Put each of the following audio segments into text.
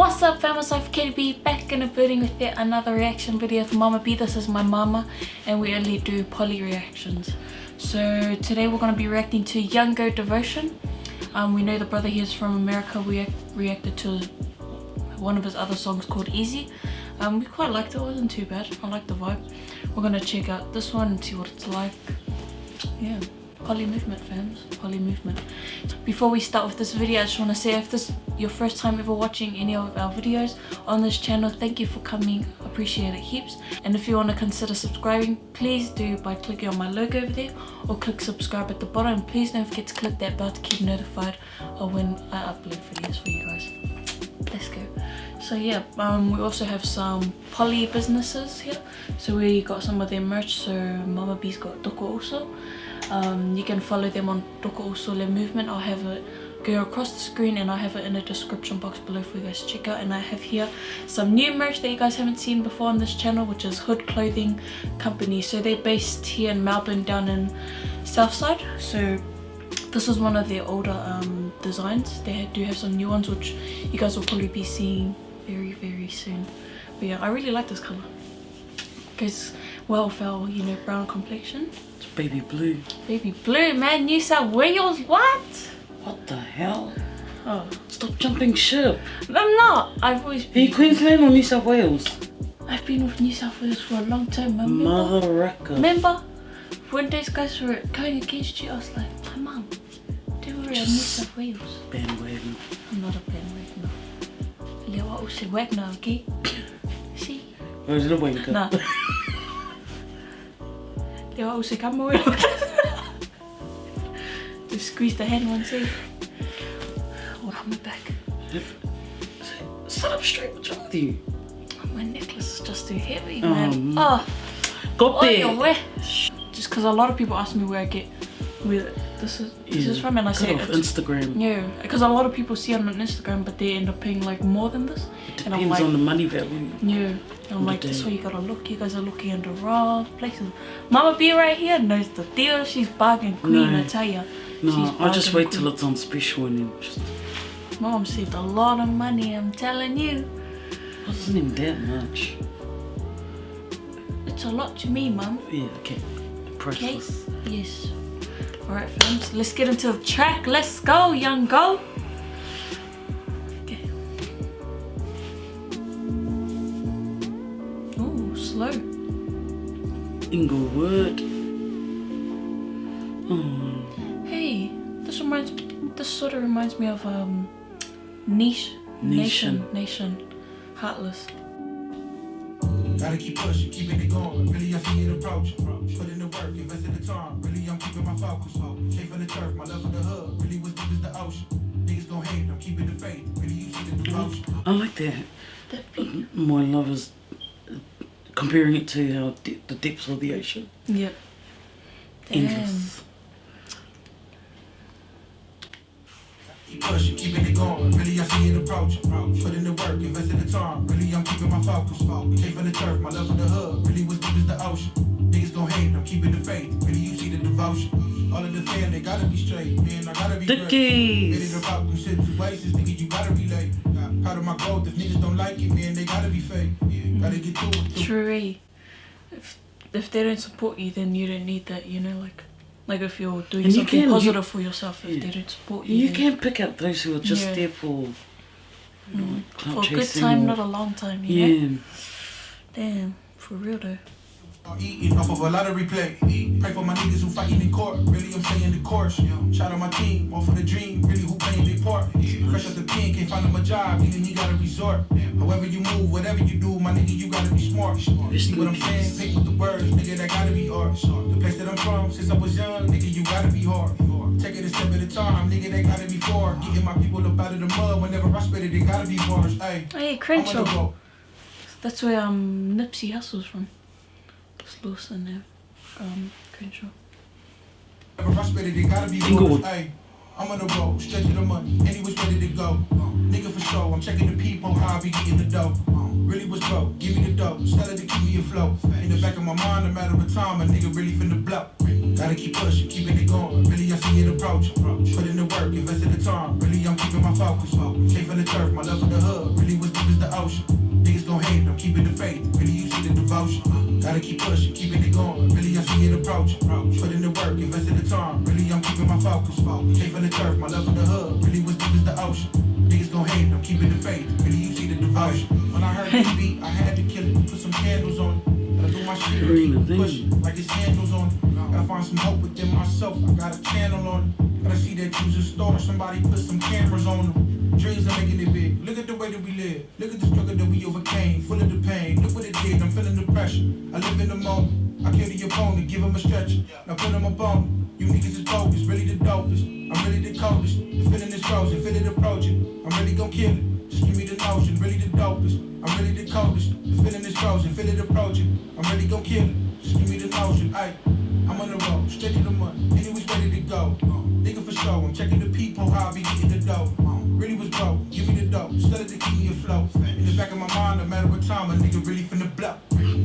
What's up fam, it's Wyf CaityB, back in the building with yet another reaction video of Mama B. This is my mama and we only do poly reactions. So today we're going to be reacting to Young Go Devotion. We know the brother here is from America. We reacted to one of his other songs called Easy. We quite liked it, wasn't too bad. I like the vibe. We're going to check out this one and see what it's like. Yeah. PolyMovement fans, PolyMovement. Before we start with this video, I just want to say if this is your first time ever watching any of our videos on this channel, thank you for coming, appreciate it heaps. And if you want to consider subscribing, please do by clicking on my logo over there or click subscribe at the bottom. And please don't forget to click that bell to keep notified of when I upload videos for you guys. Let's go. So yeah, we also have some poly businesses here. So we got some of their merch. So Mama B's got Doko also. You can follow them on Doko also Movement. I'll have it go across the screen and I'll have it in the description box below for you guys to check out. And I have here some new merch that you guys haven't seen before on this channel, which is Hood Clothing Company. So they're based here in Melbourne, down in Southside. So this is one of their older designs. They do have some new ones which you guys will probably be seeing very soon. But yeah, I really like this color. Goes well with our, you know, brown complexion. It's baby blue. Baby blue, man. New South Wales, what? What the hell? Oh. Stop jumping ship. I'm not. I've always been. Are you Queensland or New South Wales? I've been with New South Wales for a long time, remember? Mother record. Remember? When those guys were going against you, I was like, my mum, they were in New South Wales. Bandwagon. I'm not a bandwagoner. Lewa also wagner, okay? See? Oh, is it a wanker? Nah. Lewa also come away. Just squeeze the hand one, see? Oh, I'm back. Sit up straight, what's wrong with you? Oh, my necklace is just too heavy, man. Got there. Just because a lot of people ask me where I get where this is from, and I say off Instagram. Yeah, because a lot of people see it on Instagram, but they end up paying like more than this. Depends and I'm like, on the money value. Yeah, I'm like, that's why you gotta look. You guys are looking in the wrong places. Mama B right here knows the deal. She's bargain queen, I tell ya. No, I'll just wait till it's on special and then just... Mom saved a lot of money, I'm telling you. It wasn't even that much. It's a lot to me, Mum. Yeah, okay. Priceless. Okay? Yes. Alright, fams, let's get into the track. Let's go, Young Go. Okay. Ooh, slow. Inglewood. Oh. Hey, this sort of reminds me of Nation. Heartless. Gotta keep pushing, keeping it going. Really, I see it approaching. Put in the work, invest in the time. Really, I'm keeping my focus. Came from the turf, my love for the hood. Really, was deep as the ocean. Niggas gon' hate, I'm keeping the faith. Really, you see the devotion. I like that. My love is comparing it to how the depths of the ocean. Yep. Endless. Keep pushing, keeping it going. Really, I see it approaching. Put in the work, invest in the time. Really, I'm keeping my focus. Came from the turf, my love for the hood. Really, was deep as the ocean. Niggas gon' hate, I'm keeping the faith. Really, you see the devotion. All of the fans, they gotta be straight. Man, I gotta be great. It about them situations, nigga, you gotta relate. Proud of my growth, if niggas don't like it, man, they gotta be fake. Gotta get to it. True. If they don't support you, then you don't need that, you know, like if you're doing something positive for yourself, if they don't support you. You can pick out those who are just there for for a good time, not a long time, you know? Damn, for real though. Eating off of a lottery play. Pray for my niggas who fighting in court. Really, I'm staying the course. Shout out my team, all for the dream. Really, who playing their part? Fresh out the pen, can't find him a job. Even he gotta resort. However you move, whatever you do, my nigga, you gotta be smart. See what I'm saying? Pick with the words, nigga, that gotta be art. The place that I'm from, since I was young, nigga, you gotta be hard. Take it a step at a time, nigga, that gotta be far. Getting my people up out of the mud. Whenever I spit it, they gotta be bars. Hey, Crenshaw. That's where Nipsey Hussle's from. Lawson there, Crenshaw. Inglewood. I'm on the road, straight to the money, anywhere's ready to go. Nigga for sure, I'm checking the people, how I be getting the dough. really was broke. Give me the dope, sell it to keep me afloat. In the back of my mind, no matter of time, a nigga really finna blow. Gotta keep pushing, keeping it going. Really, I see it approaching. Put in the work, invest in the time. Really, I'm keeping my focus. Came from the turf, my love for the hood. Really was deep as the ocean. Niggas gon' hate, I'm keeping the faith. Really, you see the devotion. Gotta keep pushing, keeping it going. Really, I see it approaching. Put in the work, invest in the time. Really, I'm keeping my focus. Came from the turf, my love for the hood. Really was deep as the ocean. Niggas gon' hate, I'm keeping the faith. Really, you see the devotion. When I heard this beat, I had to kill it. Put some candles on it. Gotta do my shit, push it like it's handles on it. Gotta find some hope within myself. I got a channel on it. Gotta see that user store. Somebody put some cameras on them. Dreams are making it big. Look at the way that we live. Look at the struggle that we overcame. Full of the pain. Look what it did. I'm feeling the pressure. I live in the moment. I kill the opponent. Give him a stretcher. Now put him a bone. You niggas is bogus. Really the dopest. I'm really the coldest. The feeling is frozen. Feel it approaching. I'm really gon' kill it. Just give me the notion. Really the dopest. I'm really the coldest. The feeling is frozen. Feel it approaching. I'm really gon' kill it. Just give me the notion. Ayy. I'm on the road, straight to the money, anyways ready to go. Nigga for sure, I'm checking the people, how I be getting the dough. Really was broke, give me the dough, started to keep me afloat. In the back of my mind, no matter what time, a nigga really finna blow.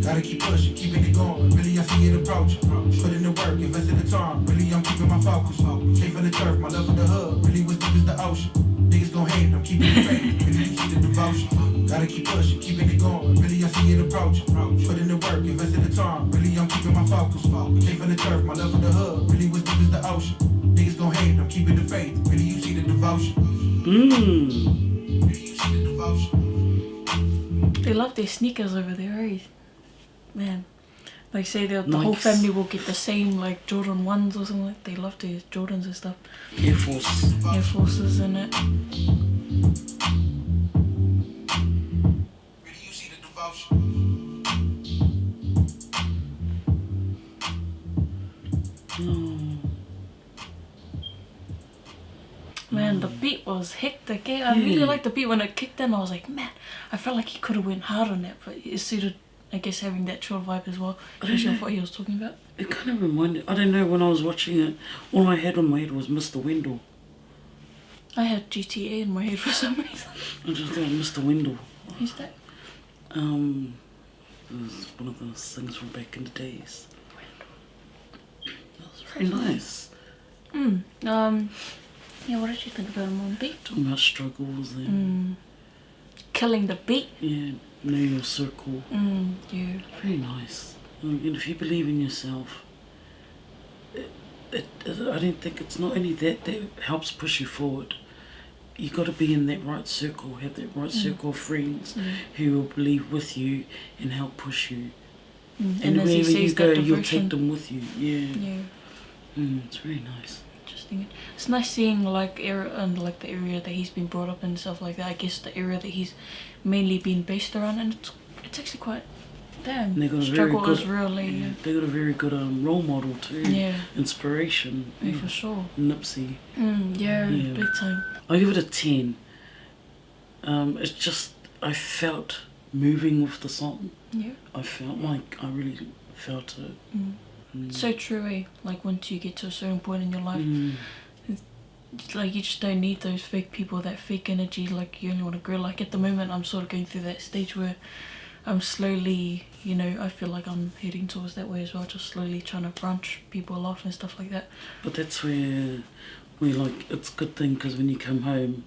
Gotta keep pushing, keeping it going, really I see it approaching. Put in the work, invest in the time, really I'm keeping my focus. Came from the turf, my love for the hood, really was deep as the ocean. Niggas gon' hate, I'm keeping the faith, really you see the devotion. Gotta keep pushing, keeping it going, really I see it approaching. Put in the work, invest in the time, really I'm keeping my focus. Came from the turf, my love for the hood, really was deep as the ocean. Niggas gon' hate, I'm keeping the faith, really you see the devotion. Really you see the devotion. They love their sneakers over there, eh? Man. Like say the whole family will get the same like Jordan 1s or something like. They love their Jordans and stuff. Air Forces in it. Really you see the devotion. Man, the beat was hectic. Eh? I really liked the beat when it kicked in. I was like, man, I felt like he could have went hard on that, but it suited, I guess, having that chill vibe as well. Especially what he was talking about. It kind of reminded, I don't know, when I was watching it, all I had on my head was Mr. Wendell. I had GTA in my head for some reason. I just thought Mr. Wendell. Who's that? It was one of those things from back in the days. That was very nice. Yeah, what did you think about him on beat? Talking about struggles and killing the beat. Yeah, know your circle. Yeah. Very nice. And if you believe in yourself, I don't think it's not only that helps push you forward. You got to be in that right circle, have that right circle of friends who will believe with you and help push you. And as wherever he you says, go, that you'll take them with you. Yeah. It's very nice. Interesting. It's nice seeing like the area that he's been brought up in and stuff like that. I guess the area that he's mainly been based around, and it's actually quite. Damn, they got a struggle very good, is really. They got a very good role model too. Yeah. Inspiration. Yeah, for sure. Nipsey. Yeah, big time. I give it a 10. It's just I felt moving with the song. Yeah. I felt like I really felt it. So true, eh? Like once you get to a certain point in your life, it's like you just don't need those fake people, that fake energy. Like you only want to grow. Like at the moment, I'm sort of going through that stage where I'm slowly, I feel like I'm heading towards that way as well, just slowly trying to branch people off and stuff like that. But that's where it's a good thing, because when you come home,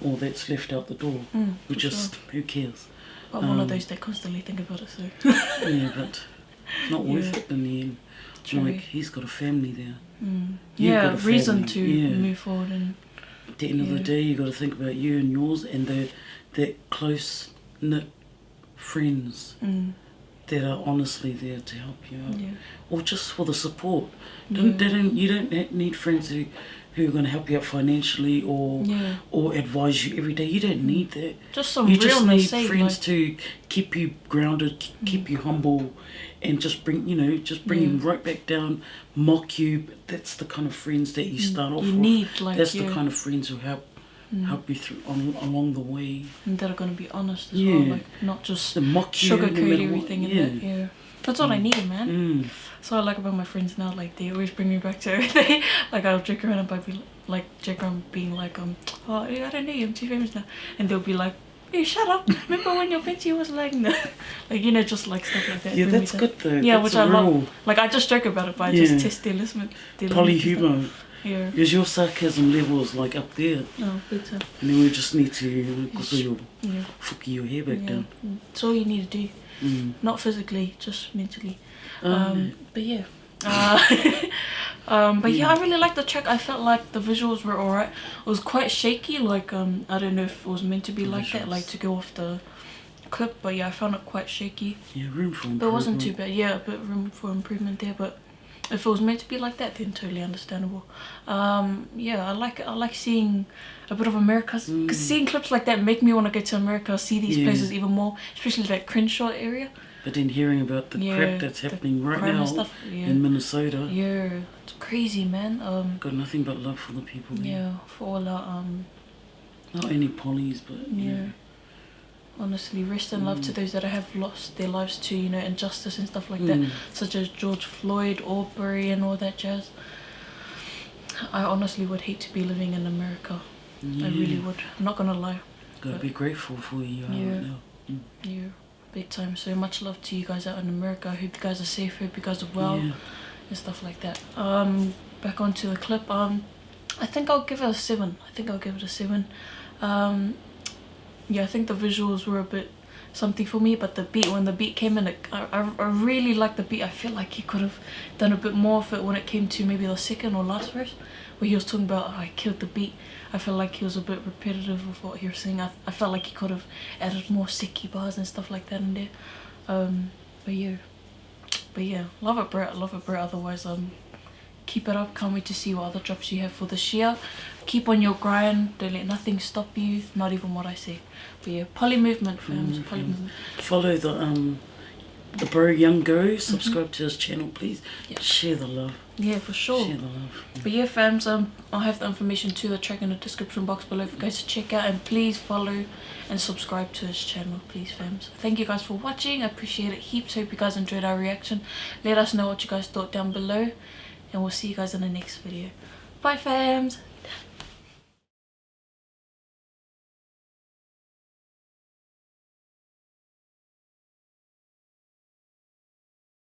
all that's left out the door, we just, who cares? But one of those that constantly think about it, so. Yeah, but not worth it in the end. Like, he's got a family there. Yeah, a reason to move forward. And at the end of the day, you got to think about you and yours, and that close-knit friends that are honestly there to help you out, or just for the support. You don't need friends who are going to help you out financially or advise you every day. You don't need that. Just some you just need realness, friends to keep you grounded, keep you humble, and just bring you right back down, mock you. But that's the kind of friends that you start off with. That's the kind of friends who help you through along the way, and that are going to be honest as well, like not just sugarcoat everything in it. That's what I need, man. So I like about my friends now, like they always bring me back to everything. Like I'll joke around being like, oh yeah, I don't know you, I'm too famous now, and they'll be like, Hey, shut up. Remember when your picture was like, no. Like, you know, just like stuff like that. Yeah, that's good though. Yeah, that's which I love. real Like, I just joke about it, but I just test their listening. polyhumour. Yeah. Because your sarcasm level is like up there. Oh, big time. And then we just need to fuki your hair back down. That's all you need to do. Not physically, just mentally. But yeah. But yeah, I really liked the track. I felt like the visuals were alright. It was quite shaky, like I don't know if it was meant to be like that, like to go off the clip, but yeah, I found it quite shaky. Yeah, room for improvement. But it wasn't too bad. Yeah, a bit room for improvement there, but if it was meant to be like that, then totally understandable. Yeah, I like it. I like seeing a bit of America, because seeing clips like that make me want to go to America, see these places even more, especially that Crenshaw area. But then hearing about the crap that's happening right now in Minnesota. Yeah, it's crazy, man. Got nothing but love for the people there. Yeah, for all our not only polys, but yeah. Honestly, rest in love to those that have lost their lives to, you know, injustice and stuff like that, such as George Floyd, Aubrey, and all that jazz. I honestly would hate to be living in America. I really would. I'm not gonna lie. Gotta be grateful for where you are right now. Yeah, big time. So much love to you guys out in America. I hope you guys are safe. Hope you guys are well and stuff like that. Back onto the clip. I think I'll give it a 7. Yeah, I think the visuals were a bit something for me, but the beat, when the beat came in, I really liked the beat. I feel like he could have done a bit more of it when it came to maybe the second or last verse, where he was talking about how I killed the beat. I felt like he was a bit repetitive of what he was saying. I felt like he could have added more sicky bars and stuff like that in there. But yeah, love it, Brett. Otherwise, keep it up. Can't wait to see what other drops you have for this year. Keep on your grind. Don't let nothing stop you. Not even what I say. But yeah, PolyMovement, fams. PolyMovement. Follow the bro Young Go. Subscribe to his channel, please. Share the love. Yeah, for sure. Share the love. But yeah, fams, I'll have the information to the track in the description box below for you guys to check out, and please follow and subscribe to his channel, please, fams. Thank you guys for watching. I appreciate it heaps. Hope you guys enjoyed our reaction. Let us know what you guys thought down below, and we'll see you guys in the next video. Bye, fams.